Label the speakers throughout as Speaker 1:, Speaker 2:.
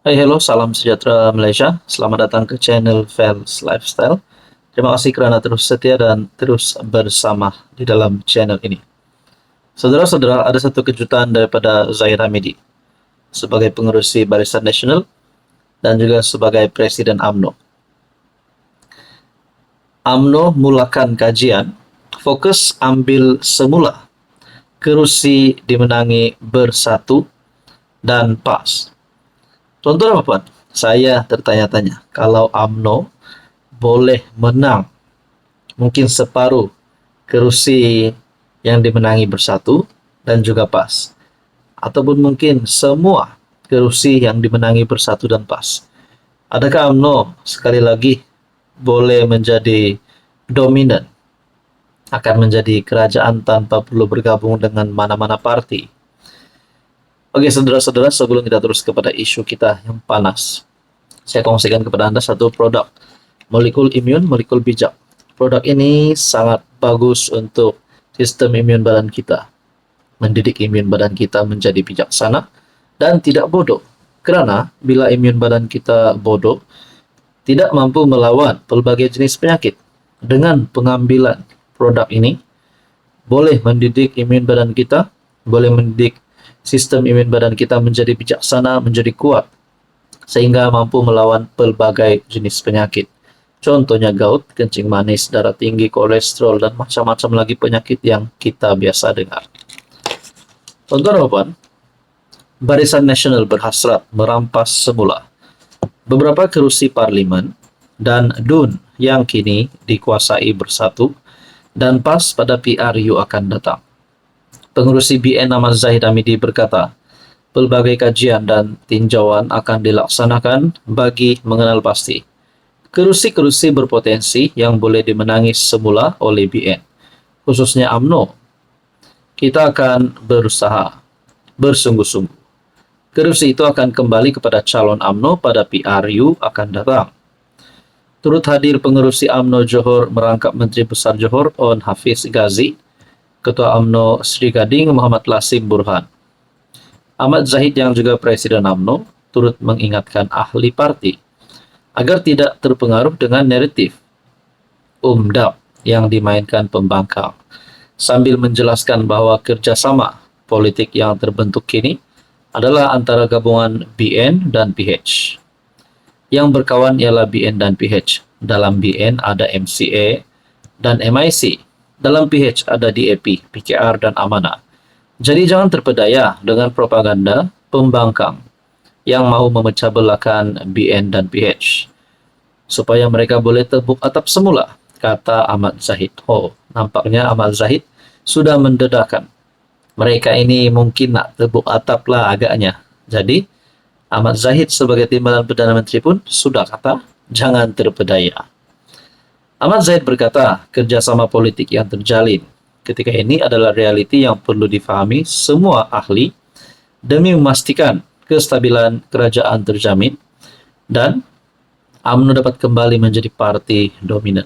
Speaker 1: Hai, hello, salam sejahtera Malaysia. Selamat datang ke channel Fels Lifestyle. Terima kasih kerana terus setia dan terus bersama di dalam channel ini. Saudara-saudara, ada satu kejutan daripada Zahid Hamidi sebagai pengerusi Barisan Nasional dan juga sebagai Presiden UMNO. UMNO mulakan kajian, fokus ambil semula, kerusi dimenangi bersatu dan PAS. Tuan-tuan dan puan, saya tertanya-tanya, kalau UMNO boleh menang mungkin separuh kerusi yang dimenangi bersatu dan juga PAS, ataupun mungkin semua kerusi yang dimenangi bersatu dan PAS, adakah UMNO sekali lagi boleh menjadi dominan, akan menjadi kerajaan tanpa perlu bergabung dengan mana-mana parti? Oke, saudara-saudara, sebelum kita terus kepada isu kita yang panas, saya kongsikan kepada Anda satu produk molekul imun, molekul bijak. Produk ini sangat bagus untuk sistem imun badan kita, mendidik imun badan kita menjadi bijaksana dan tidak bodoh. Kerana bila imun badan kita bodoh, tidak mampu melawan pelbagai jenis penyakit. Dengan pengambilan produk ini, boleh mendidik imun badan kita, boleh mendidik sistem imun badan kita menjadi bijaksana, menjadi kuat, sehingga mampu melawan pelbagai jenis penyakit. Contohnya gout, kencing manis, darah tinggi, kolesterol, dan macam-macam lagi penyakit yang kita biasa dengar. Tuan-tuan dan puan, Barisan Nasional berhasrat merampas semula beberapa kerusi parlimen dan DUN yang kini dikuasai bersatu dan PAS pada PRU akan datang. Pengerusi BN Ahmad Zahid Hamidi berkata, pelbagai kajian dan tinjauan akan dilaksanakan bagi mengenal pasti kerusi-kerusi berpotensi yang boleh dimenangi semula oleh BN, khususnya UMNO. Kita akan berusaha bersungguh-sungguh. Kerusi itu akan kembali kepada calon UMNO pada PRU akan datang. Turut hadir pengerusi UMNO Johor merangkap Menteri Besar Johor On Hafiz Ghazi, Ketua UMNO Sri Gading Muhammad Lasim Burhan. Ahmad Zahid yang juga Presiden UMNO turut mengingatkan ahli parti agar tidak terpengaruh dengan naratif UMDAP yang dimainkan pembangkang, sambil menjelaskan bahwa kerjasama politik yang terbentuk kini adalah antara gabungan BN dan PH. Yang berkawan ialah BN dan PH. Dalam BN ada MCA dan MIC. Dalam PH ada DAP, PKR dan Amanah. Jadi jangan terpedaya dengan propaganda pembangkang yang mahu memecah belahkan BN dan PH, supaya mereka boleh tebuk atap semula, kata Ahmad Zahid. Oh, nampaknya Ahmad Zahid sudah mendedahkan. Mereka ini mungkin nak tebuk atap lah agaknya. Jadi, Ahmad Zahid sebagai timbalan Perdana Menteri pun sudah kata, jangan terpedaya. Ahmad Zahid berkata, kerjasama politik yang terjalin ketika ini adalah realiti yang perlu difahami semua ahli demi memastikan kestabilan kerajaan terjamin dan UMNO dapat kembali menjadi parti dominan.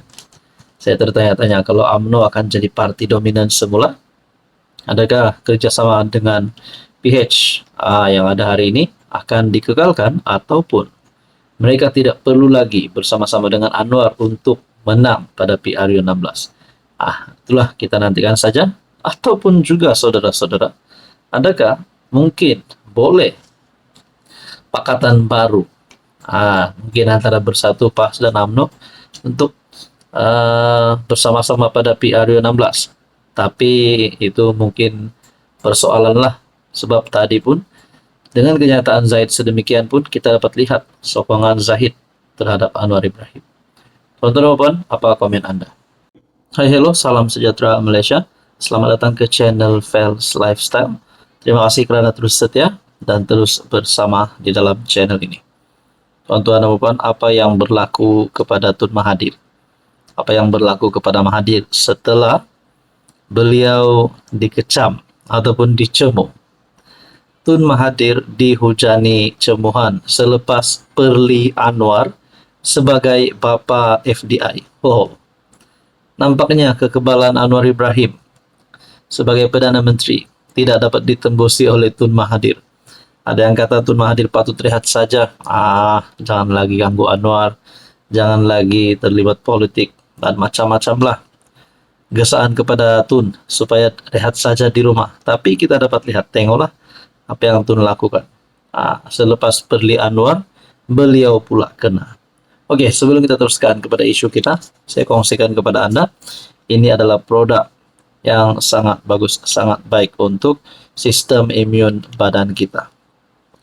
Speaker 1: Saya tertanya-tanya, kalau UMNO akan jadi parti dominan semula, adakah kerjasama dengan PH yang ada hari ini akan dikekalkan ataupun mereka tidak perlu lagi bersama-sama dengan Anwar untuk menang pada PRU 16? Itulah kita nantikan saja. Ataupun juga saudara-saudara, adakah mungkin boleh pakatan baru mungkin antara Bersatu, PAS dan UMNO untuk bersama-sama pada PRU 16? Tapi itu mungkin persoalan lah, sebab tadi pun dengan kenyataan Zahid sedemikian pun kita dapat lihat sokongan Zahid terhadap Anwar Ibrahim. Tuan-tuan, apa komen Anda? Hai, hello, salam sejahtera Malaysia. Selamat datang ke channel Fels Lifestyle. Terima kasih kerana terus setia dan terus bersama di dalam channel ini. Tuan-tuan dan puan, apa yang berlaku kepada Tun Mahathir? Apa yang berlaku kepada Mahathir setelah beliau dikecam ataupun dicemooh? Tun Mahathir dihujani cemuhan selepas Perli Anwar sebagai bapa FDI. Nampaknya kekebalan Anwar Ibrahim sebagai Perdana Menteri tidak dapat ditembusi oleh Tun Mahathir. Ada yang kata Tun Mahathir patut rehat saja. Jangan lagi ganggu Anwar, jangan lagi terlibat politik, dan macam-macam lah gesaan kepada Tun supaya rehat saja di rumah. Tapi kita dapat lihat, tengoklah apa yang Tun lakukan. Selepas Perli Anwar, beliau pula kena. Oke, sebelum kita teruskan kepada isu kita, saya kongsikan kepada Anda, ini adalah produk yang sangat bagus, sangat baik untuk sistem imun badan kita.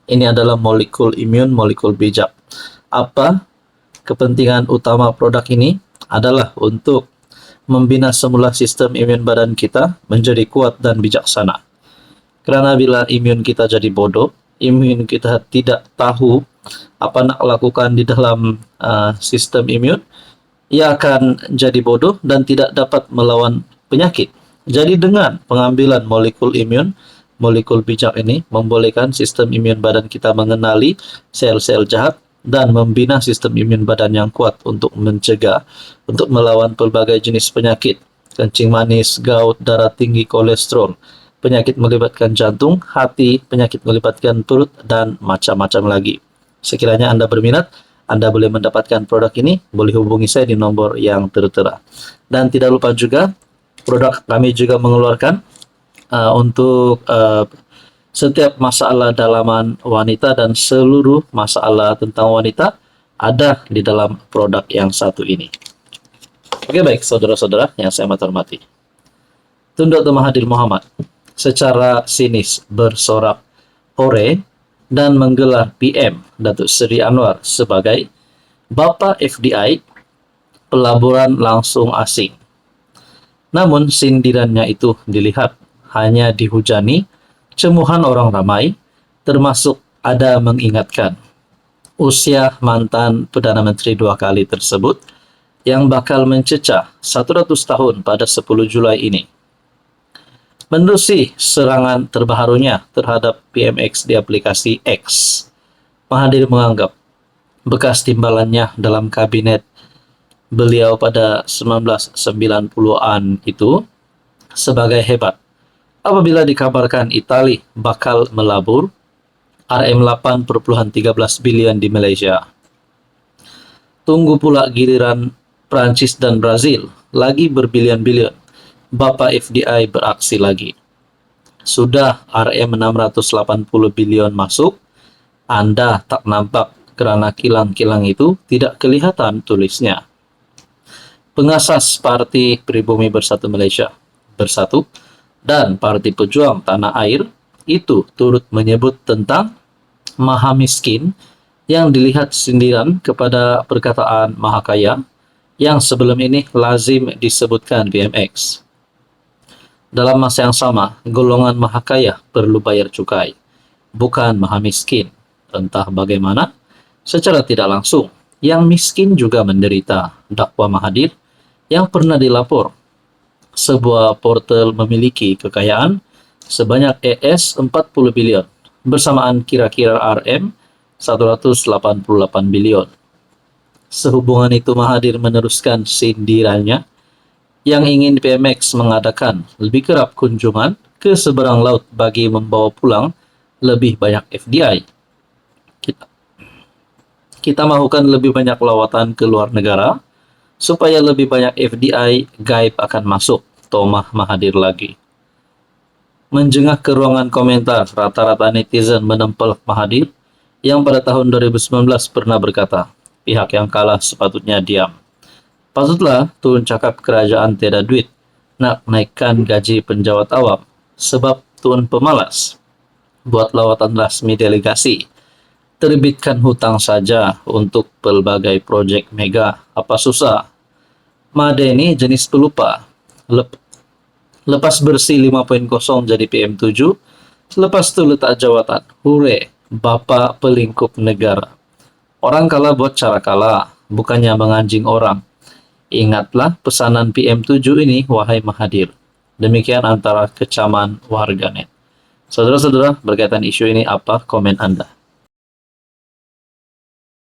Speaker 1: Ini adalah molekul imun, molekul bijak. Apa kepentingan utama produk ini? Adalah untuk membina semula sistem imun badan kita menjadi kuat dan bijaksana. Karena bila imun kita jadi bodoh, imun kita tidak tahu apa nak lakukan di dalam sistem imun, ia akan jadi bodoh dan tidak dapat melawan penyakit. Jadi dengan pengambilan molekul imun, molekul bijak ini membolehkan sistem imun badan kita mengenali sel-sel jahat dan membina sistem imun badan yang kuat untuk mencegah, untuk melawan pelbagai jenis penyakit, kencing manis, gout, darah tinggi, kolesterol, penyakit melibatkan jantung, hati, penyakit melibatkan perut, dan macam-macam lagi. Sekiranya Anda berminat, Anda boleh mendapatkan produk ini, boleh hubungi saya di nomor yang tertera. Dan tidak lupa juga, produk kami juga mengeluarkan untuk setiap masalah dalaman wanita dan seluruh masalah tentang wanita ada di dalam produk yang satu ini. Oke, baik saudara-saudara yang saya hormati. Tun Dr. Mahathir Mohamad secara sinis bersorak hore dan menggelar PM Datuk Seri Anwar sebagai Bapa FDI, pelaburan langsung asing. Namun sindirannya itu dilihat hanya dihujani cemuhan orang ramai, termasuk ada mengingatkan usia mantan Perdana Menteri 2 kali tersebut yang bakal mencecah 100 tahun pada 10 Julai ini. Menerusi serangan terbarunya terhadap PMX di aplikasi X, Mahathir menganggap bekas timbalannya dalam kabinet beliau pada 1990-an itu sebagai hebat. Apabila dikabarkan Itali bakal melabur RM8,13 bilion di Malaysia. Tunggu pula giliran Prancis dan Brazil lagi berbilion-bilion. Bapa FDI beraksi lagi. Sudah RM680 bilion masuk, Anda tak nampak kerana kilang-kilang itu tidak kelihatan tulisnya. Pengasas Parti Pribumi Bersatu Malaysia Bersatu dan Parti Pejuang Tanah Air itu turut menyebut tentang maha miskin yang dilihat sindiran kepada perkataan maha kaya yang sebelum ini lazim disebutkan BMX. Dalam masa yang sama, golongan maha kaya perlu bayar cukai, bukan maha miskin. Entah bagaimana, secara tidak langsung, yang miskin juga menderita, dakwa Mahathir yang pernah dilapor. Sebuah portal memiliki kekayaan sebanyak ES 40 bilion, bersamaan kira-kira RM 188 bilion. Sehubungan itu Mahathir meneruskan sindirannya yang ingin PMX mengadakan lebih kerap kunjungan ke seberang laut bagi membawa pulang lebih banyak FDI. Kita mahukan lebih banyak lawatan ke luar negara, supaya lebih banyak FDI gaib akan masuk, tomah Mahathir lagi. Menjengah ke ruangan komentar, rata-rata netizen menempel Mahathir yang pada tahun 2019 pernah berkata, pihak yang kalah sepatutnya diam. Patutlah Tun cakap kerajaan tiada duit nak naikkan gaji penjawat awam sebab Tun pemalas. Buat lawatan rasmi delegasi. Terbitkan hutang saja untuk pelbagai projek mega. Apa susah? Made ini jenis pelupa. Lepas bersih 5.0 jadi PM7, lepas tu letak jawatan. Hure, bapa pelingkup negara. Orang kalah buat cara kalah, bukannya menganjing orang. Ingatlah pesanan PM7 ini, wahai Mahathir. Demikian antara kecaman warganet. Saudara-saudara, berkaitan isu ini apa komen Anda?